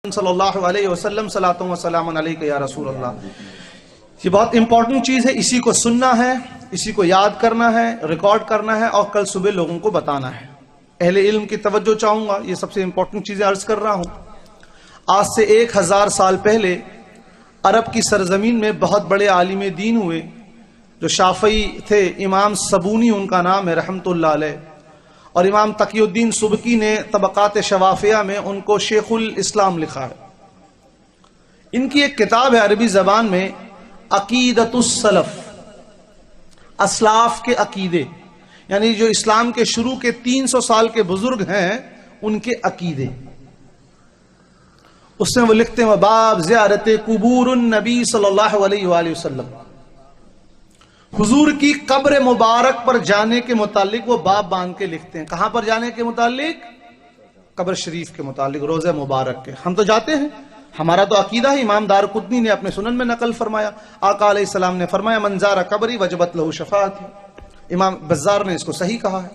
सल्लल्लाहु अलैहि वसल्लम सलातो व सलामुन अलैका या रसूल अल्लाह। ये बहुत इंपॉर्टेंट चीज़ है, इसी को सुनना है, इसी को याद करना है, रिकॉर्ड करना है और कल सुबह लोगों को बताना है। अहले इल्म की तवज्जो चाहूँगा, ये सबसे इंपॉर्टेंट चीज़ें अर्ज कर रहा हूँ। आज से 1000 साल पहले अरब की सरजमीन में बहुत बड़े आलिम दीन हुए जो शाफई थे। इमाम सबूनी उनका नाम है रहमतुल्लाह अलैह, और इमाम तकीउद्दीन सुबकी ने तबकात शवाफिया में उनको शेखुल इस्लाम लिखा है। इनकी एक किताब है अरबी जबान में, अकीदतुस सलफ, असलाफ के अकीदे, यानी जो इस्लाम के शुरू के 300 साल के बुजुर्ग हैं उनके अकीदे। उसमें वो लिखते हैं बाब ज़ियारत कुबूरुन नबी सल्लल्लाहु अलैहि वसल्लम, हुजूर की कब्र मुबारक पर जाने के मुतालिक वो बाब बांध के लिखते हैं। कहां पर जाने के मुतालिक? कब्र शरीफ के मुतालिक, रोज़े मुबारक के। हम तो जाते हैं, हमारा तो अकीदा है। इमाम दारकुतनी ने अपने सुनन में नकल फरमाया, आका अलैहिस्सलाम ने फरमाया मंजारा कब्री वजबत लहू शफाअती। इमाम बज़्ज़ार ने इसको सही कहा है।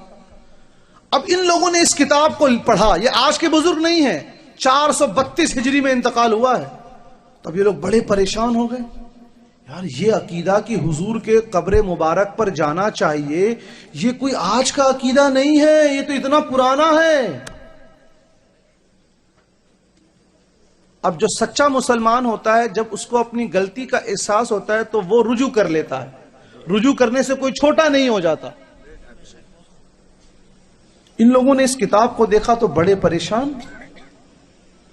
अब इन लोगों ने इस किताब को पढ़ा, ये आज के बुजुर्ग नहीं है, 432 हिजरी में इंतकाल हुआ है। तब ये लोग बड़े परेशान हो गए, यार ये अकीदा कि हुजूर के कब्र मुबारक पर जाना चाहिए, ये कोई आज का अकीदा नहीं है, ये तो इतना पुराना है। अब जो सच्चा मुसलमान होता है, जब उसको अपनी गलती का एहसास होता है तो वो रुजू कर लेता है। रुजू करने से कोई छोटा नहीं हो जाता। इन लोगों ने इस किताब को देखा तो बड़े परेशान।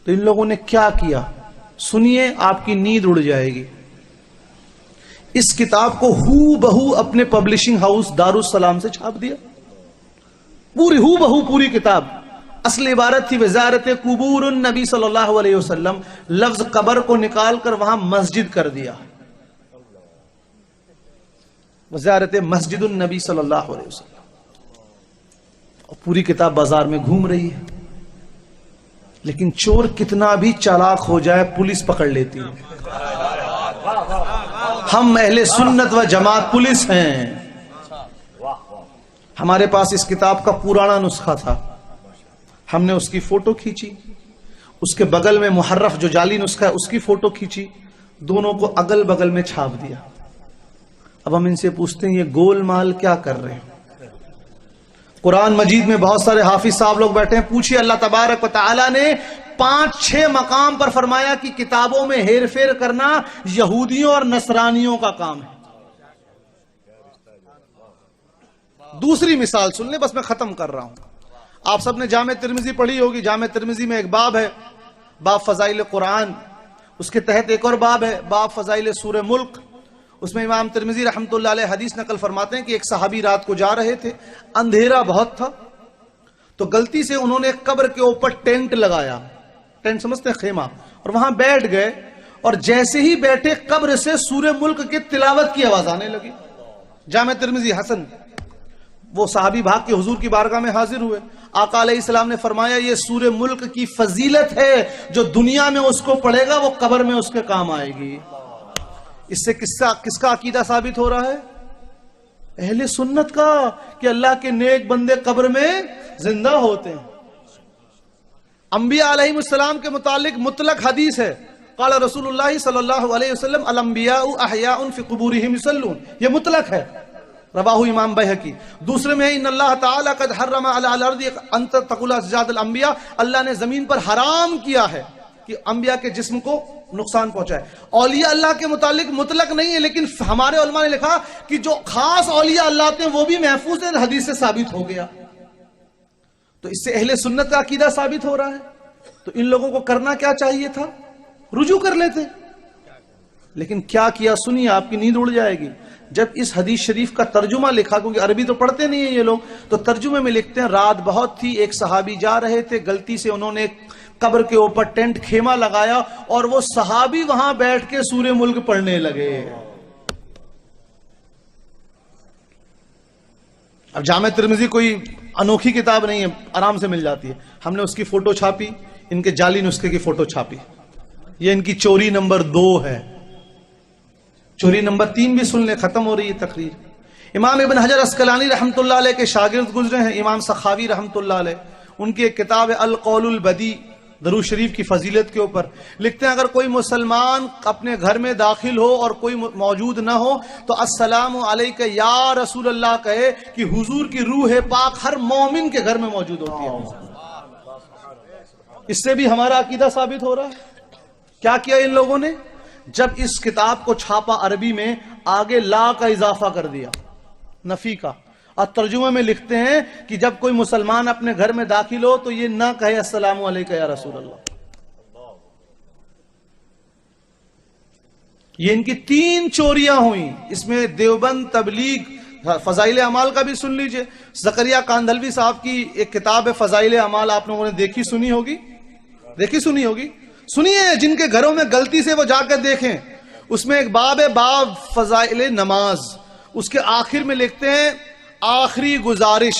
तो इन लोगों ने क्या किया सुनिए, आपकी नींद उड़ जाएगी। इस किताब को हू बहू अपने पब्लिशिंग हाउस दारुस्सलाम से छाप दिया, पूरी हू बहू पूरी किताब। असल इबारत थी वज़ारत कुबूरुन नबी सल्लल्लाहु अलैहि वसल्लम, लफ्ज कब्र को निकाल कर वहां मस्जिद कर दिया, वज़ारत मस्जिदुन नबी सल्लल्लाहु अलैहि वसल्लम। और पूरी किताब बाजार में घूम रही है, लेकिन चोर कितना भी चालाक हो जाए पुलिस पकड़ लेती है। हम अहले सुन्नत व जमात पुलिस हैं। हमारे पास इस किताब का पुराना नुस्खा था, हमने उसकी फोटो खींची, उसके बगल में मुहर्रफ जो जाली नुस्खा है उसकी फोटो खींची, दोनों को अगल बगल में छाप दिया। अब हम इनसे पूछते हैं ये गोलमाल क्या कर रहे हैं? कुरान मजीद में बहुत सारे हाफिज साहब लोग बैठे हैं, पूछिए अल्लाह तबारक व तआला ने 5-6 मकाम पर फरमाया कि किताबों में हेर फेर करना यहूदियों और नसरानियों का काम है। दूसरी मिसाल सुन ले, बस मैं खत्म कर रहा हूं। आप सबने जामे तिर्मिजी पढ़ी होगी। जामे तिर्मिजी में एक बाब है, बाब फजाइल कुरान। उसके तहत एक और बाब है, बाब फजाइल सूरह मुल्क। उसमें इमाम तिर्मिजी रहमतुल्लाह अलैह हदीस नकल फरमाते हैं कि एक सहाबी रात को जा रहे थे, अंधेरा बहुत था, तो गलती से उन्होंने कब्र के ऊपर टेंट लगाया। टेंट समझते हैं, खेमा, और वहां बैठ गए। और जैसे ही बैठे कब्र से सूरह मुल्क की तिलावत की आवाज आने लगी। जामे तिर्मिजी हसन। वो सहाबी भाग के हुजूर की बारगाह में हाजिर हुए। आका अलैहिस्सलाम ने फरमाया ये सूरह मुल्क की फजीलत है, जो दुनिया में उसको पढ़ेगा वो कब्र में उसके काम आएगी। इससे किसका अकीदा साबित हो रहा है? अहले सुन्नत का, कि अल्लाह के नेक बंदे कब्र में जिंदा होते हैं। अंबिया अलैहिमुस्सलाम के मुतालिक मुतलक हदीस है, क़ाला रसूलुल्लाह सल्लल्लाहु अलैहि वसल्लम अल अंबियाउ अहयाउन फी क़ुबूरिहिम युसल्लून, ये मुतलक है, रवाहु इमाम बैहकी। दूसरे में इन्नल्लाह तआला क़द हर्रमा अल अर्दि अन तक़ूल अज़जादुल अंबिया, अल्लाह ने जमीन पर हराम किया है कि अंबिया के जिस्म को नुकसान पहुंचाए। औलिया अल्लाह के मुतालिक मुतलक नहीं है, लेकिन हमारे उलमा ने लिखा कि जो खास औलिया अल्लाह थे वो भी महफूज है, हदीस से साबित हो गया। तो इससे अहले सुन्नत का अकीदा साबित हो रहा है। तो इन लोगों को करना क्या चाहिए था? रुजू कर लेते। लेकिन क्या किया सुनिए, आपकी नींद उड़ जाएगी। जब इस हदीस शरीफ का तर्जुमा लिखा, क्योंकि अरबी तो पढ़ते नहीं है ये लोग, तो तर्जुमे में लिखते हैं रात बहुत थी, एक सहाबी जा रहे थे, गलती से उन्होंने कब्र के ऊपर टेंट खेमा लगाया और वो सहाबी वहां बैठ के सूरह मुल्क पढ़ने लगे। अब जामे तिर्मिजी कोई अनोखी किताब नहीं है, आराम से मिल जाती है। हमने उसकी फोटो छापी, इनके जाली नुस्खे की फोटो छापी। ये इनकी चोरी नंबर 2 है। चोरी नंबर 3 भी सुन ले, खत्म हो रही है तकरीर। इमाम इब्न हजर अस्कलानी रहमतुल्लाह अलैह के शागिर्द गुजरे हैं, इमाम सखावी रहमतुल्लाह अलैह। उनकी एक किताब है अल कौलुल बदी, दरूद शरीफ की फजीलत के ऊपर। लिखते हैं अगर कोई मुसलमान अपने घर में दाखिल हो और कोई मौजूद ना हो तो अस्सलामु अलैका या रसूल अल्लाह कहे कि हुजूर की रूह पाक हर मोमिन के घर में मौजूद होती है। इससे भी हमारा अकीदा साबित हो रहा है। क्या किया इन लोगों ने? जब इस किताब को छापा अरबी में, आगे ला का इजाफा कर दिया, नफी का। और तर्जुमे में लिखते हैं कि जब कोई मुसलमान अपने घर में दाखिल हो तो ये ना कहे अस्सलामु अलैका या रसूल अल्लाह। ये इनकी 3 चोरियां हुई। इसमें देवबंद, तबलीग, फजाइल अमाल का भी सुन लीजिए। जकरिया कांधलवी साहब की एक किताब है फजाइल अमाल, आप लोगों ने देखी सुनी होगी, सुनिए। जिनके घरों में गलती से वो जाकर देखें, उसमें एक बाब है, बाब फजाइल नमाज। उसके आखिर में लिखते हैं आखिरी गुजारिश,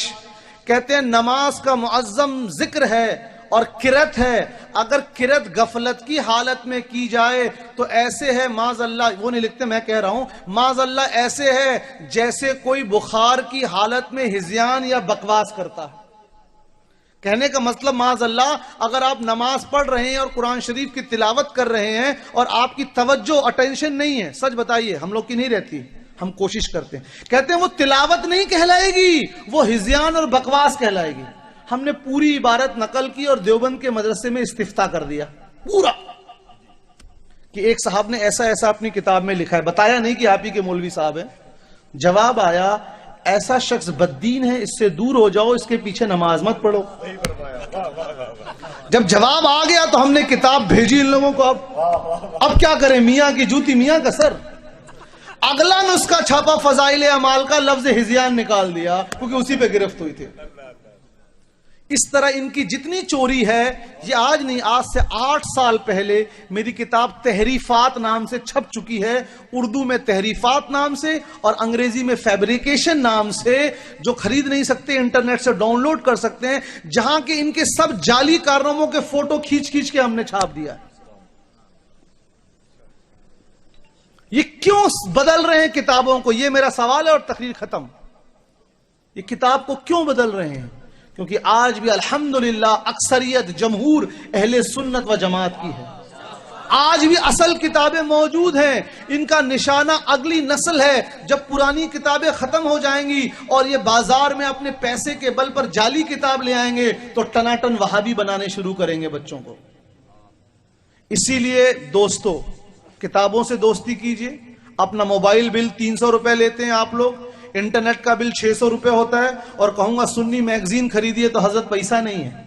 कहते हैं नमाज का मुअज्जम जिक्र है और किरत है। अगर किरत गफलत की हालत में की जाए तो ऐसे है माज़अल्लाह, वो नहीं लिखते, मैं कह रहा हूं, माज़अल्लाह ऐसे है जैसे कोई बुखार की हालत में हिज़यान या बकवास करता है। कहने का मतलब माज़अल्लाह, अगर आप नमाज पढ़ रहे हैं और कुरान शरीफ की तिलावत कर रहे हैं और आपकी तवज्जो, अटेंशन नहीं है, सच बताइए, हम लोग की नहीं रहती, हम कोशिश करते हैं, कहते हैं वो तिलावत नहीं कहलाएगी, वो हिज़यान और बकवास कहलाएगी। हमने पूरी इबारत नकल की और देवबंद के मदरसे में इस्तिफ्ता कर दिया पूरा, कि एक साहब ने ऐसा ऐसा अपनी किताब में लिखा है, बताया नहीं कि आप ही के मौलवी साहब हैं। जवाब आया, ऐसा शख्स बद्दीन है, इससे दूर हो जाओ, इसके पीछे नमाज मत पढ़ो। जब जवाब आ गया तो हमने किताब भेजी इन लोगों को। अब क्या करें, मियां की जूती मियां का सर। अगला नुस्खा छापा फजाइल अमाल का, लफ्ज हिज़यान निकाल दिया, क्योंकि उसी पे गिरफ्त हुई थी। इस तरह इनकी जितनी चोरी है, ये आज नहीं, आज से 8 साल पहले मेरी किताब तहरीफात नाम से छप चुकी है, उर्दू में तहरीफात नाम से और अंग्रेजी में फैब्रिकेशन नाम से। जो खरीद नहीं सकते इंटरनेट से डाउनलोड कर सकते हैं, जहां के इनके सब जाली कारनामों के फोटो खींच खींच के हमने छाप दिया। ये क्यों बदल रहे हैं किताबों को, ये मेरा सवाल है और तकरीर खत्म। ये किताब को क्यों बदल रहे हैं? क्योंकि आज भी अल्हम्दुलिल्लाह अक्सरियत जमहूर अहले सुन्नत व जमात की है। आज भी असल किताबें मौजूद हैं। इनका निशाना अगली नस्ल है। जब पुरानी किताबें खत्म हो जाएंगी और ये बाजार में अपने पैसे के बल पर जाली किताब ले आएंगे तो टनाटन वहाबी बनाने शुरू करेंगे बच्चों को। इसीलिए दोस्तों, किताबों से दोस्ती कीजिए। अपना मोबाइल बिल 300 रुपए लेते हैं आप लोग, इंटरनेट का बिल 600 रुपए होता है, और कहूंगा सुन्नी मैगजीन खरीदिए तो हजरत पैसा नहीं है।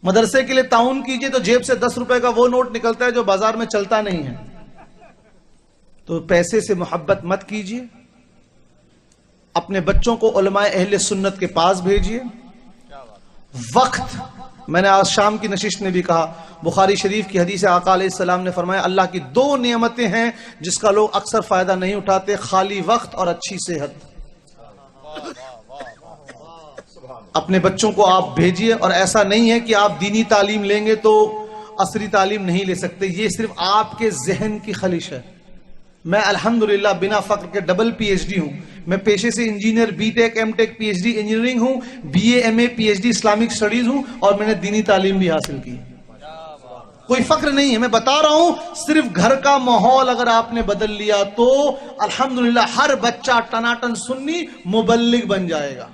मदरसे के लिए ताउन कीजिए तो जेब से 10 रुपए का वो नोट निकलता है जो बाजार में चलता नहीं है। तो पैसे से मोहब्बत मत कीजिए। अपने बच्चों को उलमाए अहले सुन्नत के पास भेजिए। वक्त, मैंने आज शाम की नशिश ने भी कहा, बुखारी शरीफ की हदीस है, आका अलैहिस्सलाम ने फरमाया अल्लाह की 2 नेमतें हैं जिसका लोग अक्सर फायदा नहीं उठाते, खाली वक्त और अच्छी सेहत। अपने बच्चों को आप भेजिए। और ऐसा नहीं है कि आप दीनी तालीम लेंगे तो असरी तालीम नहीं ले सकते, ये सिर्फ आपके जहन की खलिश है। मैं अल्हम्दुलिल्लाह बिना फक्र के डबल PhD हूं। मैं पेशे से engineer, B Tech, M Tech, PhD engineering हूं, BA, MA, PhD Islamic studies हूं, और मैंने दीनी तालीम भी हासिल की। कोई फक्र नहीं है, मैं बता रहा हूं, सिर्फ घर का माहौल अगर आपने बदल लिया तो अल्हम्दुलिल्लाह हर बच्चा टनाटन सुन्नी मुबल्लिग बन जाएगा।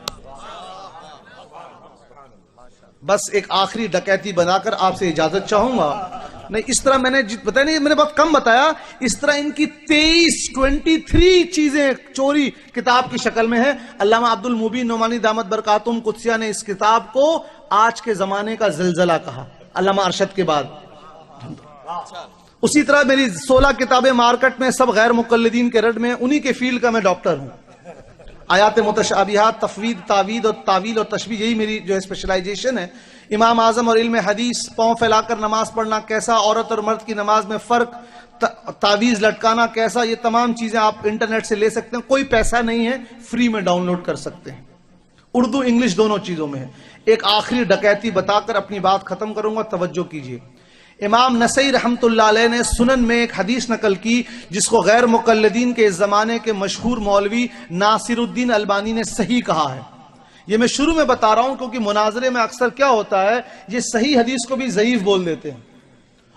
बस एक आखिरी डकैती बनाकर आपसे इजाजत चाहूंगा। नहीं, इस तरह मैंने बताया नहीं, मैंने बहुत कम बताया। इस तरह इनकी 23 चीजें चोरी किताब की शक्ल में है। अल्लामा अब्दुल मुबीन नोमानी दामत बरकातुम कुदसिया ने इस किताब को आज के जमाने का जिलजिला कहा, अल्लामा अरशद के बाद। उसी तरह मेरी 16 किताबें मार्केट में, सब गैर मुकल्लिदीन के रड में, उन्हीं के फील्ड का मैं डॉक्टर हूं। आयात मुतशाबिहात, तफवीद, तावीद और तावील और तशबीह, यही मेरी जो है स्पेशलाइजेशन है। इमाम आजम और इल्म हदीस, पांव फैलाकर नमाज पढ़ना कैसा, औरत और मर्द की नमाज में फर्क, तावीज लटकाना कैसा, ये तमाम चीजें आप इंटरनेट से ले सकते हैं। कोई पैसा नहीं है, फ्री में डाउनलोड कर सकते हैं। उर्दू इंग्लिश दोनों चीजों में है। एक आखिरी डकैती बताकर अपनी बात खत्म करूंगा, तवज्जो कीजिए। इमाम नसई रहमतुल्लाह अलैह ने सुनन में एक हदीस नकल की जिसको गैर मुकल्लिदीन के इस जमाने के मशहूर मौलवी नासिरुद्दीन अलबानी ने सही कहा है। ये मैं शुरू में बता रहा हूं क्योंकि मुनाजरे में अक्सर क्या होता है, ये सही हदीस को भी ज़ईफ बोल देते हैं।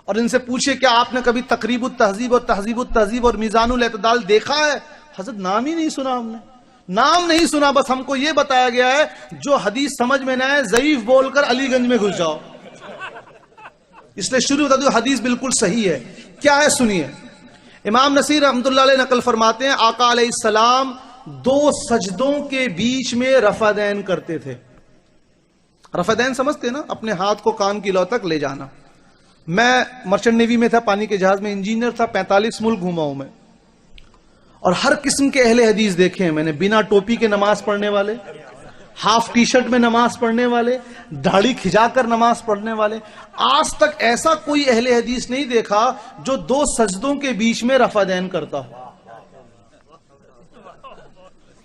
और इनसे पूछे क्या आपने कभी तकरीबुत तहजीब और तहजीबुत तहजीब और मीज़ानुल एतदाल देखा है? हजरत नाम ही नहीं सुना, हमने नाम नहीं सुना। बस हमको यह बताया गया है जो हदीस समझ में ना आए ज़ईफ बोलकर अलीगंज में घुस जाओ। इसलिए शुरू बता दूं, हदीस बिल्कुल सही है। क्या है सुनिए। इमाम नसीर रहमतुल्लाह अलैह नकल फरमाते हैं, आका अलैहिस्सलाम 2 सजदों के बीच में रफादैन करते थे। रफादैन समझते ना, अपने हाथ को कान की लौ तक ले जाना। मैं मर्चेंट नेवी में था, पानी के जहाज में इंजीनियर था, 45 मुल्क घूमा हूं मैं, और हर किस्म के अहले हदीस देखे हैं मैंने। बिना टोपी के नमाज पढ़ने वाले, हाफ टी शर्ट में नमाज पढ़ने वाले, दाढ़ी खिंचाकर नमाज पढ़ने वाले। आज तक ऐसा कोई अहले हदीस नहीं देखा जो 2 सजदों के बीच में रफादैन करता हो।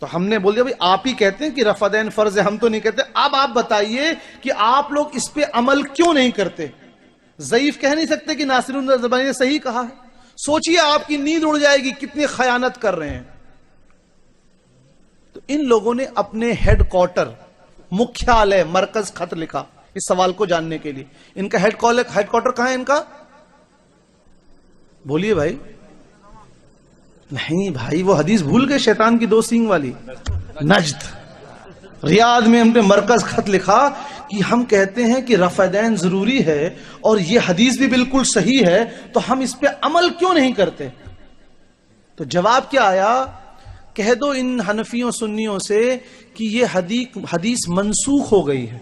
तो हमने बोल दिया भाई आप ही कहते हैं कि रफादैन फर्ज है, हम तो नहीं कहते। अब आप बताइए कि आप लोग इस पे अमल क्यों नहीं करते? ज़ईफ कह नहीं सकते कि नासिरुद्दीन ज़बानी ने सही कहा है। सोचिए आपकी नींद उड़ जाएगी, कितनी खयानत कर रहे हैं। तो इन लोगों ने अपने हेडक्वार्टर, मुख्यालय, मरकज खत लिखा इस सवाल को जानने के लिए। इनका हेडक्वार्टर कहां है इनका? बोलिए भाई। नहीं भाई, वो हदीस भूल गए, शैतान की 2 सींग वाली। नज्द, रियाद में हमने मरकज खत लिखा कि हम कहते हैं कि रफ़ादैन जरूरी है और ये हदीस भी बिल्कुल सही है, तो हम इस पे अमल क्यों नहीं करते? तो जवाब क्या आया, कह दो इन हनफियों सुन्नियों से कि ये हदीस मनसूख हो गई है।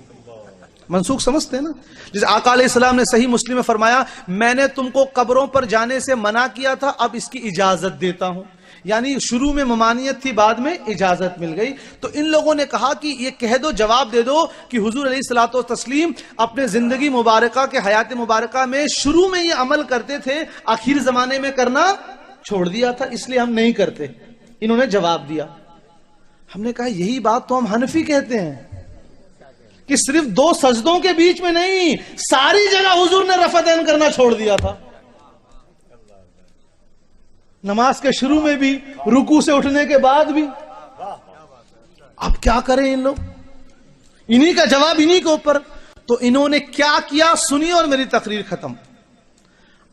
मनसूख समझते हैं ना? जैसे आका अलैहिस्सलाम ने सही मुस्लिम में फरमाया, मैंने तुमको कब्रों पर जाने से मना किया था, अब इसकी इजाजत देता हूं। यानी शुरू में ममानियत थी, बाद में इजाजत मिल गई। तो इन लोगों ने कहा कि ये कह दो, जवाब दे दो कि हुजूर अलैहिस्सलातो तस्लीम अपने जिंदगी मुबारका के हयात मुबारका में शुरू में ये अमल करते थे, आखिर जमाने में करना छोड़ दिया था, इसलिए हम नहीं करते। इन्होंने जवाब दिया। हमने कहा यही बात तो हम हनफी कहते हैं कि सिर्फ 2 सजदों के बीच में नहीं, सारी जगह हुजूर ने रफ़ादैन करना छोड़ दिया था। नमाज के शुरू में भी, रुकू से उठने के बाद भी। अब क्या करें इन लोग? इन्हीं का जवाब इन्हीं के ऊपर। तो इन्होंने क्या किया सुनिए और मेरी तकरीर खत्म।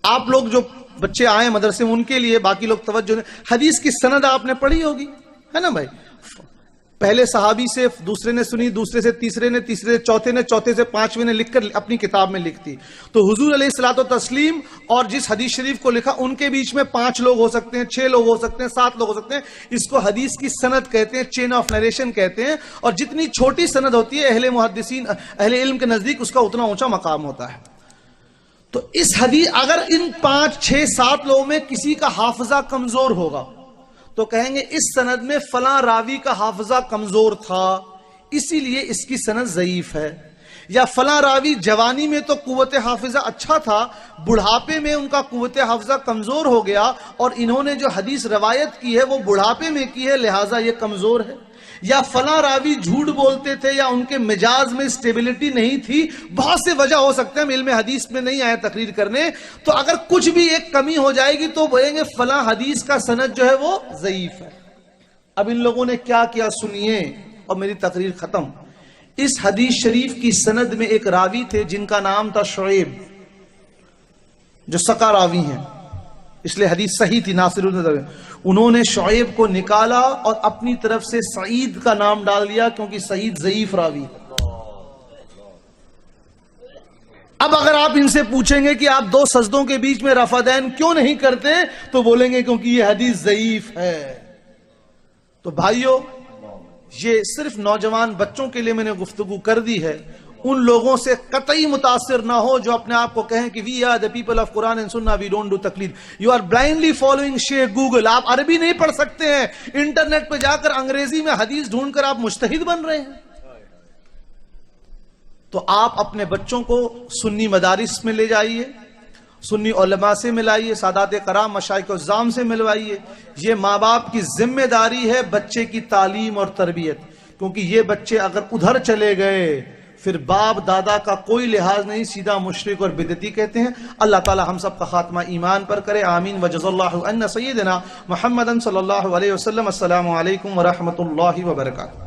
आप लोग जो बच्चे आए मदरसे में उनके लिए, बाकी लोग तवज्जो दें। हदीस की सनद आपने पढ़ी होगी, है ना भाई? पहले सहाबी से, दूसरे ने सुनी, दूसरे से तीसरे ने, तीसरे से चौथे ने, चौथे से 5वें ने लिखकर अपनी किताब में लिख दी। तो हुजूर अलैहिस्सलातो तस्लीम और जिस हदीस शरीफ को लिखा उनके बीच में 5 लोग हो सकते हैं, 6 लोग हो सकते हैं, 7 लोग हो सकते हैं। इसको हदीस की सनद कहते हैं, चेन ऑफ नरेशन कहते हैं। और जितनी छोटी सनद होती है अहले मुहद्दिसीन, अहले इल्म के नजदीक उसका उतना ऊंचा मकाम होता है। तो इस हदीस, अगर इन 5, 6, 7 लोगों में किसी का हाफिजा कमजोर होगा तो कहेंगे इस सनद में फलां रावी का हाफिजा कमजोर था, इसीलिए इसकी सनद ज़ईफ है। या फलां रावी जवानी में तो कुव्वत हाफिजा अच्छा था, बुढ़ापे में उनका कुव्वत हाफिजा कमजोर हो गया और इन्होंने जो हदीस रवायत की है वो बुढ़ापे में की है, लिहाजा ये कमजोर है। या फलां रावी झूठ बोलते थे या उनके मिजाज में स्टेबिलिटी नहीं थी, बहुत से वजह हो सकते हैं, इल्म हदीस में नहीं आए तकरीर करने। तो अगर कुछ भी एक कमी हो जाएगी तो बोलेंगे फलां हदीस का सनद जो है वो ज़ईफ है। अब इन लोगों ने क्या किया सुनिए और मेरी तकरीर खत्म। इस हदीस शरीफ की सनद में एक रावी थे जिनका नाम था शुएब, जो सका रावी हैं, इसलिए हदीस सही थी। नासिरुद्दीन उन्होंने शुएब को निकाला और अपनी तरफ से सईद का नाम डाल दिया, क्योंकि सईद ज़ईफ रावी। अब अगर आप इनसे पूछेंगे कि आप 2 सजदों के बीच में रफ़ादैन क्यों नहीं करते, तो बोलेंगे क्योंकि यह हदीस ज़ईफ है। तो भाइयों, ये सिर्फ नौजवान बच्चों के लिए मैंने गुफ्तगू कर दी है। उन लोगों से कतई मुतासिर ना हो जो अपने आप को कहें कि we are the people of Quran and sunnah, we don't do taqlid. You are blindly following sheikh Google. आप अरबी नहीं पढ़ सकते हैं, इंटरनेट पे जाकर अंग्रेजी में हदीस ढूंढकर आप मुज्तहिद बन रहे हैं। तो आप अपने बच्चों को सुन्नी मदारिस में ले जाइए, सुन्नी उलमा से मिलाइए, सादात कराम मशाइख उज़्ज़ाम से मिलवाइए। ये माँ बाप की जिम्मेदारी है बच्चे की तालीम और तरबियत, क्योंकि ये बच्चे अगर उधर चले गए फिर बाप दादा का कोई लिहाज नहीं, सीधा मुशरिक और बिदती कहते हैं। अल्लाह ताला हम सब का खात्मा ईमान पर करे, आमीन। व जज़ल्लाहु अन्ना सय्यदना मुहम्मदन सल्लल्लाहु अलैहि वसल्लम। अस्सलामु अलैकुम व रहमतुल्लाहि व बरकातुहू।